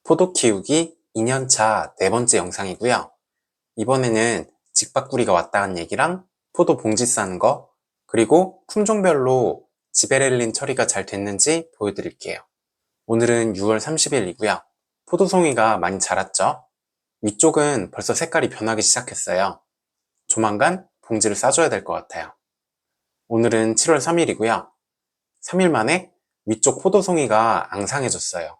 포도 키우기 2년차 네 번째 영상이고요. 이번에는 직박구리가 왔다는 얘기랑 포도 봉지 싸는 거, 그리고 품종별로 지베렐린 처리가 잘 됐는지 보여드릴게요. 오늘은 6월 30일이고요. 포도송이가 많이 자랐죠? 위쪽은 벌써 색깔이 변하기 시작했어요. 조만간 봉지를 싸줘야 될 것 같아요. 오늘은 7월 3일이고요. 3일 만에 위쪽 포도송이가 앙상해졌어요.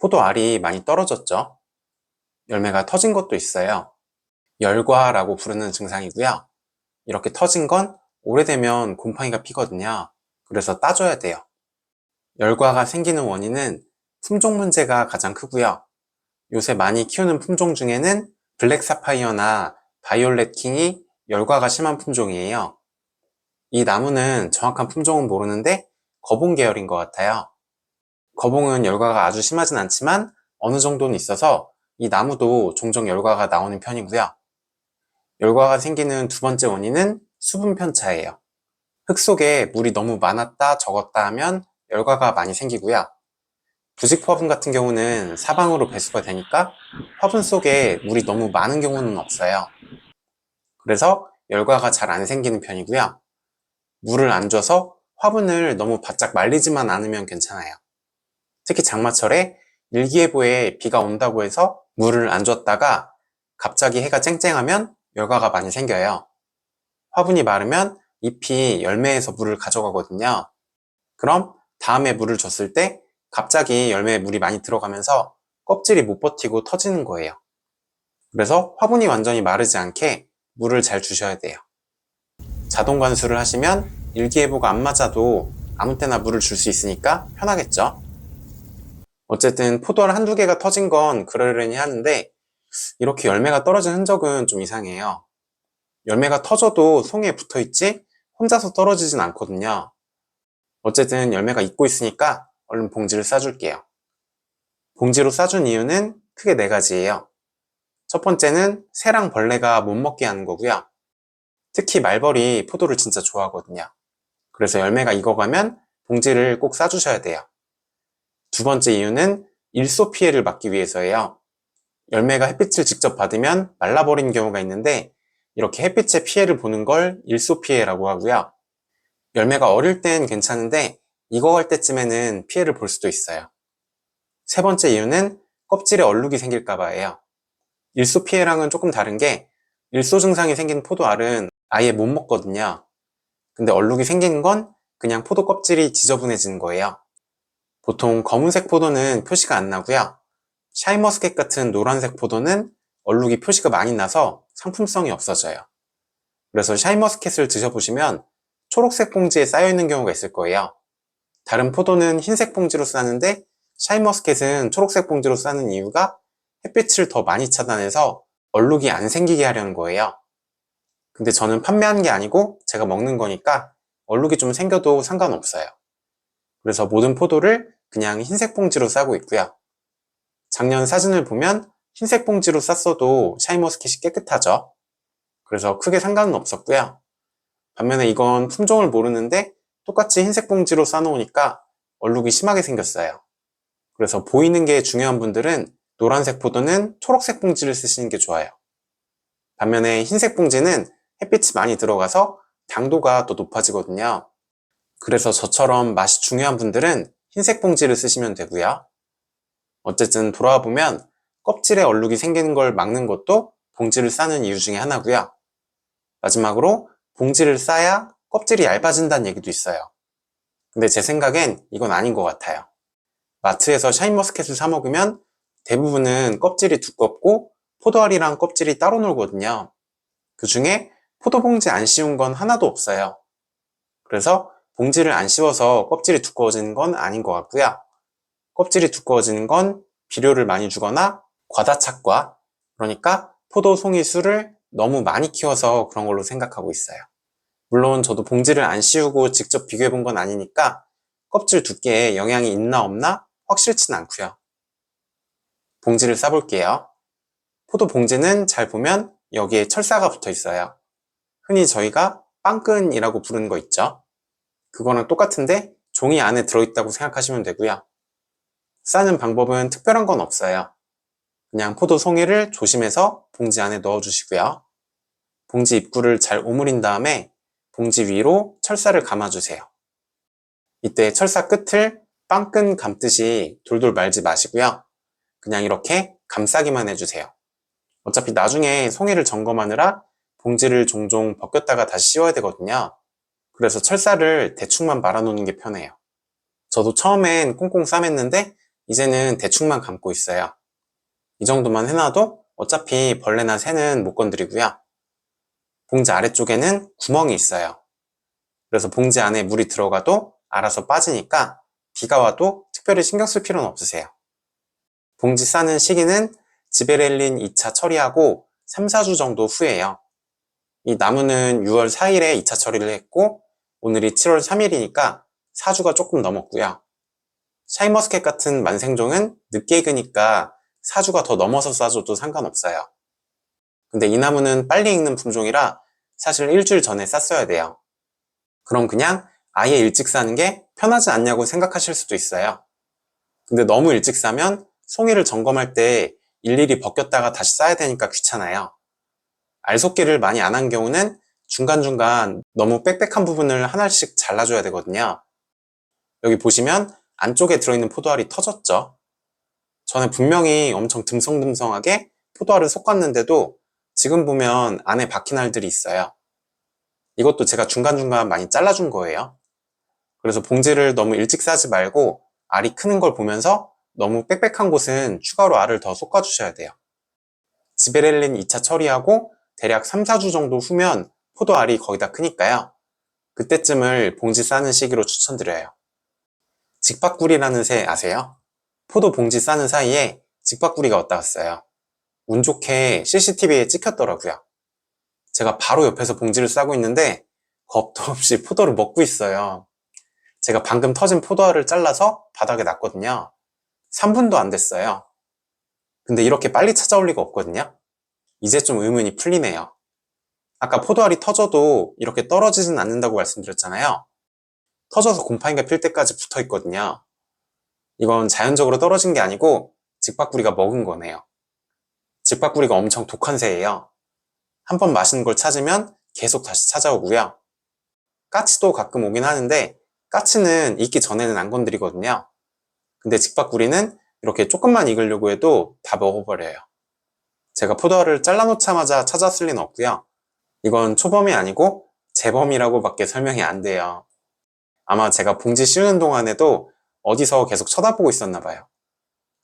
포도알이 많이 떨어졌죠? 열매가 터진 것도 있어요. 열과라고 부르는 증상이고요. 이렇게 터진 건 오래되면 곰팡이가 피거든요. 그래서 따줘야 돼요. 열과가 생기는 원인은 품종 문제가 가장 크고요. 요새 많이 키우는 품종 중에는 블랙 사파이어나 바이올렛 킹이 열과가 심한 품종이에요. 이 나무는 정확한 품종은 모르는데 거봉 계열인 것 같아요. 거봉은 열과가 아주 심하진 않지만 어느 정도는 있어서 이 나무도 종종 열과가 나오는 편이고요. 열과가 생기는 두 번째 원인은 수분 편차예요. 흙 속에 물이 너무 많았다 적었다 하면 열과가 많이 생기고요. 부직 화분 같은 경우는 사방으로 배수가 되니까 화분 속에 물이 너무 많은 경우는 없어요. 그래서 열과가 잘 안 생기는 편이고요. 물을 안 줘서 화분을 너무 바짝 말리지만 않으면 괜찮아요. 특히 장마철에 일기예보에 비가 온다고 해서 물을 안 줬다가 갑자기 해가 쨍쨍하면 열과가 많이 생겨요. 화분이 마르면 잎이 열매에서 물을 가져가거든요. 그럼 다음에 물을 줬을 때 갑자기 열매에 물이 많이 들어가면서 껍질이 못 버티고 터지는 거예요. 그래서 화분이 완전히 마르지 않게 물을 잘 주셔야 돼요. 자동 관수를 하시면 일기예보가 안 맞아도 아무 때나 물을 줄 수 있으니까 편하겠죠? 어쨌든 포도알 한두 개가 터진 건 그러려니 하는데 이렇게 열매가 떨어진 흔적은 좀 이상해요. 열매가 터져도 송이에 붙어있지 혼자서 떨어지진 않거든요. 어쨌든 열매가 익고 있으니까 얼른 봉지를 싸줄게요. 봉지로 싸준 이유는 크게 네 가지예요. 첫 번째는 새랑 벌레가 못 먹게 하는 거고요. 특히 말벌이 포도를 진짜 좋아하거든요. 그래서 열매가 익어가면 봉지를 꼭 싸주셔야 돼요. 두 번째 이유는 일소 피해를 막기 위해서예요. 열매가 햇빛을 직접 받으면 말라버리는 경우가 있는데 이렇게 햇빛의 피해를 보는 걸 일소 피해라고 하고요. 열매가 어릴 땐 괜찮은데 익어갈 때쯤에는 피해를 볼 수도 있어요. 세 번째 이유는 껍질에 얼룩이 생길까봐예요. 일소 피해랑은 조금 다른 게 일소 증상이 생긴 포도알은 아예 못 먹거든요. 근데 얼룩이 생기는 건 그냥 포도 껍질이 지저분해지는 거예요. 보통 검은색 포도는 표시가 안 나고요. 샤인머스켓 같은 노란색 포도는 얼룩이 표시가 많이 나서 상품성이 없어져요. 그래서 샤인머스켓을 드셔보시면 초록색 봉지에 쌓여있는 경우가 있을 거예요. 다른 포도는 흰색 봉지로 싸는데 샤인머스켓은 초록색 봉지로 싸는 이유가 햇빛을 더 많이 차단해서 얼룩이 안 생기게 하려는 거예요. 근데 저는 판매하는 게 아니고 제가 먹는 거니까 얼룩이 좀 생겨도 상관없어요. 그래서 모든 포도를 그냥 흰색 봉지로 싸고 있고요. 작년 사진을 보면 흰색 봉지로 쌌어도 샤인머스켓이 깨끗하죠. 그래서 크게 상관은 없었고요. 반면에 이건 품종을 모르는데 똑같이 흰색 봉지로 싸놓으니까 얼룩이 심하게 생겼어요. 그래서 보이는 게 중요한 분들은 노란색 포도는 초록색 봉지를 쓰시는 게 좋아요. 반면에 흰색 봉지는 햇빛이 많이 들어가서 당도가 더 높아지거든요. 그래서 저처럼 맛이 중요한 분들은 흰색 봉지를 쓰시면 되고요. 어쨌든 돌아와 보면 껍질에 얼룩이 생기는 걸 막는 것도 봉지를 싸는 이유 중에 하나고요. 마지막으로 봉지를 싸야 껍질이 얇아진다는 얘기도 있어요. 근데 제 생각엔 이건 아닌 것 같아요. 마트에서 샤인머스켓을 사 먹으면 대부분은 껍질이 두껍고 포도알이랑 껍질이 따로 놀거든요. 그 중에 포도봉지 안 씌운 건 하나도 없어요. 그래서 봉지를 안 씌워서 껍질이 두꺼워지는 건 아닌 것 같고요. 껍질이 두꺼워지는 건 비료를 많이 주거나 과다착과, 그러니까 포도 송이 수를 너무 많이 키워서 그런 걸로 생각하고 있어요. 물론 저도 봉지를 안 씌우고 직접 비교해 본 건 아니니까 껍질 두께에 영향이 있나 없나 확실치는 않고요. 봉지를 싸볼게요. 포도 봉지는 잘 보면 여기에 철사가 붙어 있어요. 흔히 저희가 빵끈이라고 부르는 거 있죠. 그거랑 똑같은데 종이 안에 들어있다고 생각하시면 되고요. 싸는 방법은 특별한 건 없어요. 그냥 포도 송이를 조심해서 봉지 안에 넣어주시고요. 봉지 입구를 잘 오므린 다음에 봉지 위로 철사를 감아주세요. 이때 철사 끝을 빵끈 감듯이 돌돌 말지 마시고요. 그냥 이렇게 감싸기만 해주세요. 어차피 나중에 송이를 점검하느라 봉지를 종종 벗겼다가 다시 씌워야 되거든요. 그래서 철사를 대충만 말아놓는 게 편해요. 저도 처음엔 꽁꽁 싸맸는데 이제는 대충만 감고 있어요. 이 정도만 해놔도 어차피 벌레나 새는 못 건드리고요. 봉지 아래쪽에는 구멍이 있어요. 그래서 봉지 안에 물이 들어가도 알아서 빠지니까 비가 와도 특별히 신경 쓸 필요는 없으세요. 봉지 싸는 시기는 지베렐린 2차 처리하고 3, 4주 정도 후에요. 이 나무는 6월 4일에 2차 처리를 했고 오늘이 7월 3일이니까 4주가 조금 넘었고요. 샤인머스켓 같은 만생종은 늦게 익으니까 4주가 더 넘어서 싸줘도 상관없어요. 근데 이 나무는 빨리 익는 품종이라 사실 일주일 전에 쌌어야 돼요. 그럼 그냥 아예 일찍 싸는 게 편하지 않냐고 생각하실 수도 있어요. 근데 너무 일찍 싸면 송이를 점검할 때 일일이 벗겼다가 다시 싸야 되니까 귀찮아요. 알속기를 많이 안 한 경우는 중간중간 너무 빽빽한 부분을 하나씩 잘라줘야 되거든요. 여기 보시면 안쪽에 들어있는 포도알이 터졌죠? 전에 분명히 엄청 듬성듬성하게 포도알을 솎았는데도 지금 보면 안에 박힌 알들이 있어요. 이것도 제가 중간중간 많이 잘라준 거예요. 그래서 봉지를 너무 일찍 싸지 말고 알이 크는 걸 보면서 너무 빽빽한 곳은 추가로 알을 더 솎아주셔야 돼요. 지베렐린 2차 처리하고 대략 3, 4주 정도 후면 포도알이 거의 다 크니까요. 그때쯤을 봉지 싸는 시기로 추천드려요. 직박구리라는 새 아세요? 포도 봉지 싸는 사이에 직박구리가 왔다 갔어요. 운 좋게 CCTV에 찍혔더라고요. 제가 바로 옆에서 봉지를 싸고 있는데 겁도 없이 포도를 먹고 있어요. 제가 방금 터진 포도알을 잘라서 바닥에 놨거든요. 3분도 안 됐어요. 근데 이렇게 빨리 찾아올 리가 없거든요. 이제 좀 의문이 풀리네요. 아까 포도알이 터져도 이렇게 떨어지진 않는다고 말씀드렸잖아요. 터져서 곰팡이가 필 때까지 붙어 있거든요. 이건 자연적으로 떨어진 게 아니고 직박구리가 먹은 거네요. 직박구리가 엄청 독한 새예요. 한번 맛있는 걸 찾으면 계속 다시 찾아오고요. 까치도 가끔 오긴 하는데 까치는 익기 전에는 안 건드리거든요. 근데 직박구리는 이렇게 조금만 익으려고 해도 다 먹어버려요. 제가 포도알을 잘라놓자마자 찾았을 리는 없고요. 이건 초범이 아니고 재범이라고 밖에 설명이 안 돼요. 아마 제가 봉지 씌우는 동안에도 어디서 계속 쳐다보고 있었나 봐요.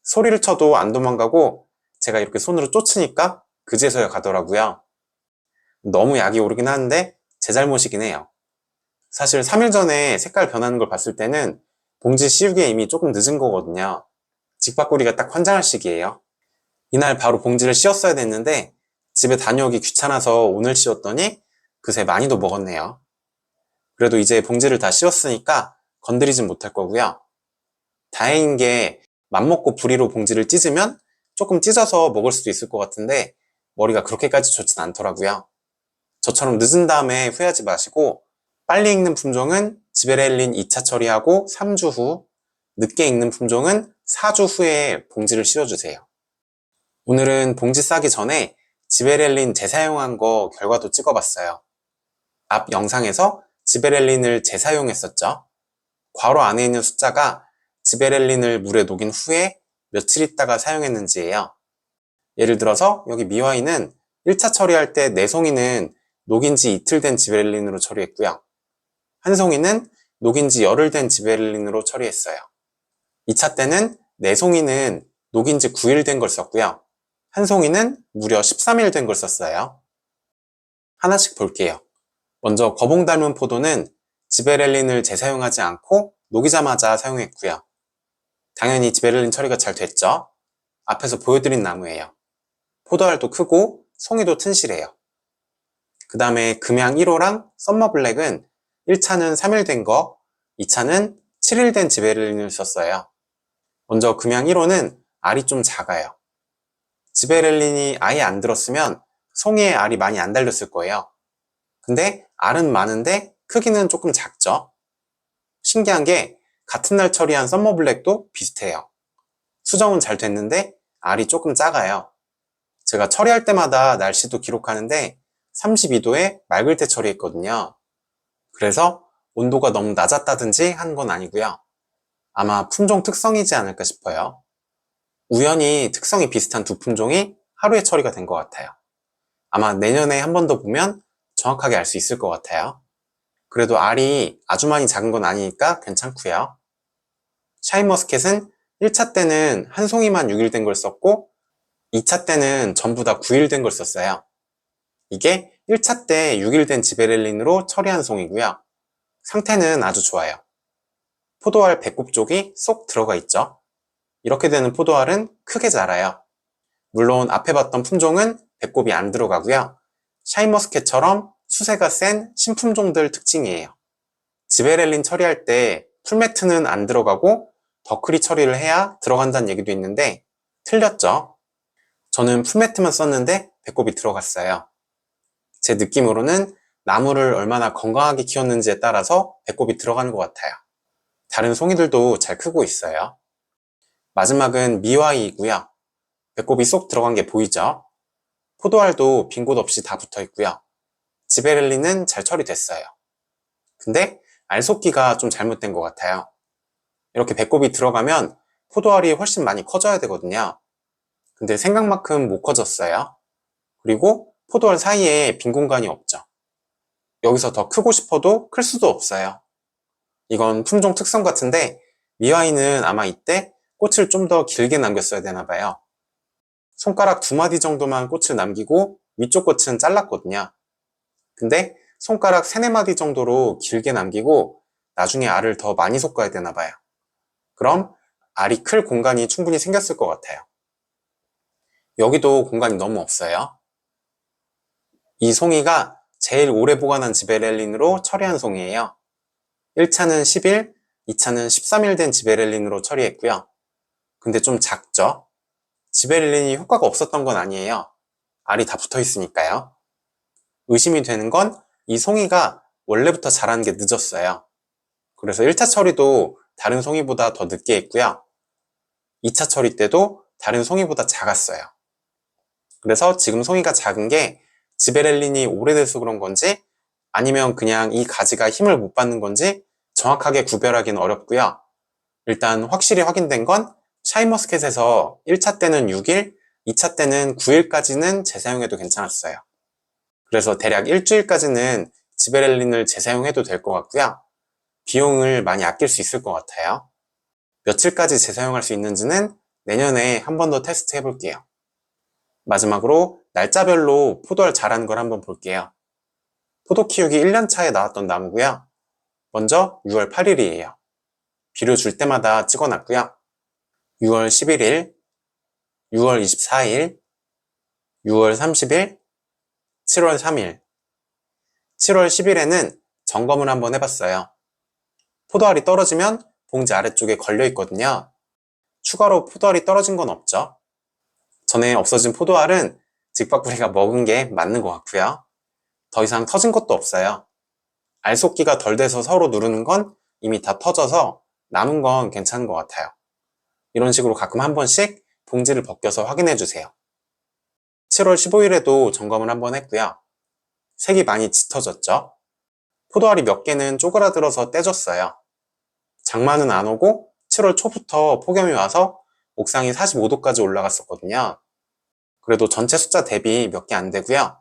소리를 쳐도 안 도망가고 제가 이렇게 손으로 쫓으니까 그제서야 가더라고요. 너무 약이 오르긴 하는데 제 잘못이긴 해요. 사실 3일 전에 색깔 변하는 걸 봤을 때는 봉지 씌우기에 이미 조금 늦은 거거든요. 직박구리가 딱 환장할 시기예요. 이날 바로 봉지를 씌웠어야 됐는데 집에 다녀오기 귀찮아서 오늘 씌웠더니 그새 많이도 먹었네요. 그래도 이제 봉지를 다 씌웠으니까 건드리진 못할 거고요. 다행인 게 맘먹고 부리로 봉지를 찢으면 조금 찢어서 먹을 수도 있을 것 같은데 머리가 그렇게까지 좋진 않더라고요. 저처럼 늦은 다음에 후회하지 마시고 빨리 익는 품종은 지베렐린 2차 처리하고 3주 후, 늦게 익는 품종은 4주 후에 봉지를 씌워주세요. 오늘은 봉지 싸기 전에 지베렐린 재사용한 거 결과도 찍어봤어요. 앞 영상에서 지베렐린을 재사용했었죠. 괄호 안에 있는 숫자가 지베렐린을 물에 녹인 후에 며칠 있다가 사용했는지예요. 예를 들어서 여기 미와이는 1차 처리할 때 4송이는 녹인 지 이틀 된 지베렐린으로 처리했고요. 한 송이는 녹인 지 열흘 된 지베렐린으로 처리했어요. 2차 때는 4송이는 녹인 지 9일 된 걸 썼고요. 한 송이는 무려 13일 된 걸 썼어요. 하나씩 볼게요. 먼저 거봉 닮은 포도는 지베렐린을 재사용하지 않고 녹이자마자 사용했고요. 당연히 지베렐린 처리가 잘 됐죠. 앞에서 보여드린 나무예요. 포도알도 크고 송이도 튼실해요. 그 다음에 금양 1호랑 썸머블랙은 1차는 3일 된 거, 2차는 7일 된 지베렐린을 썼어요. 먼저 금양 1호는 알이 좀 작아요. 지베렐린이 아예 안 들었으면 송이에 알이 많이 안 달렸을 거예요. 근데 알은 많은데 크기는 조금 작죠. 신기한 게 같은 날 처리한 썸머블랙도 비슷해요. 수정은 잘 됐는데 알이 조금 작아요. 제가 처리할 때마다 날씨도 기록하는데 32도에 맑을 때 처리했거든요. 그래서 온도가 너무 낮았다든지 한 건 아니고요. 아마 품종 특성이지 않을까 싶어요. 우연히 특성이 비슷한 두 품종이 하루에 처리가 된 것 같아요. 아마 내년에 한 번 더 보면 정확하게 알 수 있을 것 같아요. 그래도 알이 아주 많이 작은 건 아니니까 괜찮고요. 샤인머스켓은 1차 때는 한 송이만 6일 된 걸 썼고 2차 때는 전부 다 9일 된 걸 썼어요. 이게 1차 때 6일 된 지베렐린으로 처리한 송이고요. 상태는 아주 좋아요. 포도알 배꼽 쪽이 쏙 들어가 있죠. 이렇게 되는 포도알은 크게 자라요. 물론 앞에 봤던 품종은 배꼽이 안 들어가고요. 샤인머스켓처럼 수세가 센 신품종들 특징이에요. 지베렐린 처리할 때 풀매트는 안 들어가고 더크리 처리를 해야 들어간다는 얘기도 있는데 틀렸죠. 저는 풀매트만 썼는데 배꼽이 들어갔어요. 제 느낌으로는 나무를 얼마나 건강하게 키웠는지에 따라서 배꼽이 들어가는 것 같아요. 다른 송이들도 잘 크고 있어요. 마지막은 미와이이고요. 배꼽이 쏙 들어간 게 보이죠? 포도알도 빈 곳 없이 다 붙어 있고요. 지베렐린은 잘 처리됐어요. 근데 알속기가 좀 잘못된 것 같아요. 이렇게 배꼽이 들어가면 포도알이 훨씬 많이 커져야 되거든요. 근데 생각만큼 못 커졌어요. 그리고 포도알 사이에 빈 공간이 없죠. 여기서 더 크고 싶어도 클 수도 없어요. 이건 품종 특성 같은데 미와이는 아마 이때 꽃을 좀 더 길게 남겼어야 되나 봐요. 손가락 2마디 정도만 꽃을 남기고 위쪽 꽃은 잘랐거든요. 근데 손가락 3, 4마디 정도로 길게 남기고 나중에 알을 더 많이 솎아야 되나 봐요. 그럼 알이 클 공간이 충분히 생겼을 것 같아요. 여기도 공간이 너무 없어요. 이 송이가 제일 오래 보관한 지베렐린으로 처리한 송이에요. 1차는 10일, 2차는 13일 된 지베렐린으로 처리했고요. 근데 좀 작죠? 지베렐린이 효과가 없었던 건 아니에요. 알이 다 붙어 있으니까요. 의심이 되는 건 이 송이가 원래부터 자라는 게 늦었어요. 그래서 1차 처리도 다른 송이보다 더 늦게 했고요. 2차 처리 때도 다른 송이보다 작았어요. 그래서 지금 송이가 작은 게 지베렐린이 오래돼서 그런 건지 아니면 그냥 이 가지가 힘을 못 받는 건지 정확하게 구별하기는 어렵고요. 일단 확실히 확인된 건 샤인머스켓에서 1차 때는 6일, 2차 때는 9일까지는 재사용해도 괜찮았어요. 그래서 대략 일주일까지는 지베렐린을 재사용해도 될 것 같고요. 비용을 많이 아낄 수 있을 것 같아요. 며칠까지 재사용할 수 있는지는 내년에 한 번 더 테스트 해볼게요. 마지막으로 날짜별로 포도알 자라는 걸 한번 볼게요. 포도 키우기 1년 차에 나왔던 나무고요. 먼저 6월 8일이에요. 비료 줄 때마다 찍어놨고요. 6월 11일, 6월 24일, 6월 30일, 7월 3일, 7월 10일에는 점검을 한번 해봤어요. 포도알이 떨어지면 봉지 아래쪽에 걸려 있거든요. 추가로 포도알이 떨어진 건 없죠. 전에 없어진 포도알은 직박구리가 먹은 게 맞는 것 같고요. 더 이상 터진 것도 없어요. 알속기가 덜 돼서 서로 누르는 건 이미 다 터져서 남은 건 괜찮은 것 같아요. 이런 식으로 가끔 한 번씩 봉지를 벗겨서 확인해 주세요. 7월 15일에도 점검을 한번 했고요. 색이 많이 짙어졌죠? 포도알이 몇 개는 쪼그라들어서 떼졌어요. 장마는 안 오고 7월 초부터 폭염이 와서 옥상이 45도까지 올라갔었거든요. 그래도 전체 숫자 대비 몇 개 안 되고요.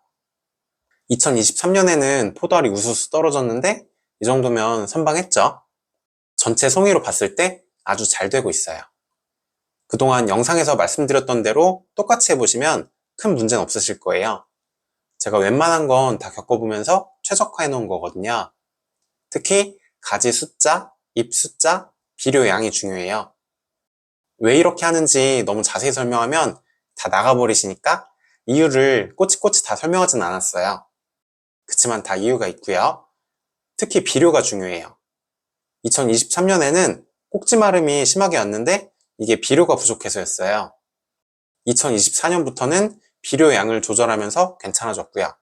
2023년에는 포도알이 우수수 떨어졌는데 이 정도면 선방했죠. 전체 송이로 봤을 때 아주 잘 되고 있어요. 그동안 영상에서 말씀드렸던 대로 똑같이 해보시면 큰 문제는 없으실 거예요. 제가 웬만한 건 다 겪어보면서 최적화해 놓은 거거든요. 특히 가지 숫자, 잎 숫자, 비료 양이 중요해요. 왜 이렇게 하는지 너무 자세히 설명하면 다 나가버리시니까 이유를 꼬치꼬치 다 설명하진 않았어요. 그치만 다 이유가 있고요. 특히 비료가 중요해요. 2023년에는 꼭지 마름이 심하게 왔는데 이게 비료가 부족해서였어요. 2024년부터는 비료 양을 조절하면서 괜찮아졌고요.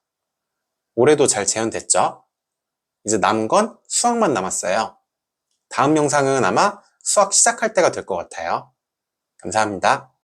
올해도 잘 재현됐죠? 이제 남은 건 수확만 남았어요. 다음 영상은 아마 수확 시작할 때가 될 것 같아요. 감사합니다.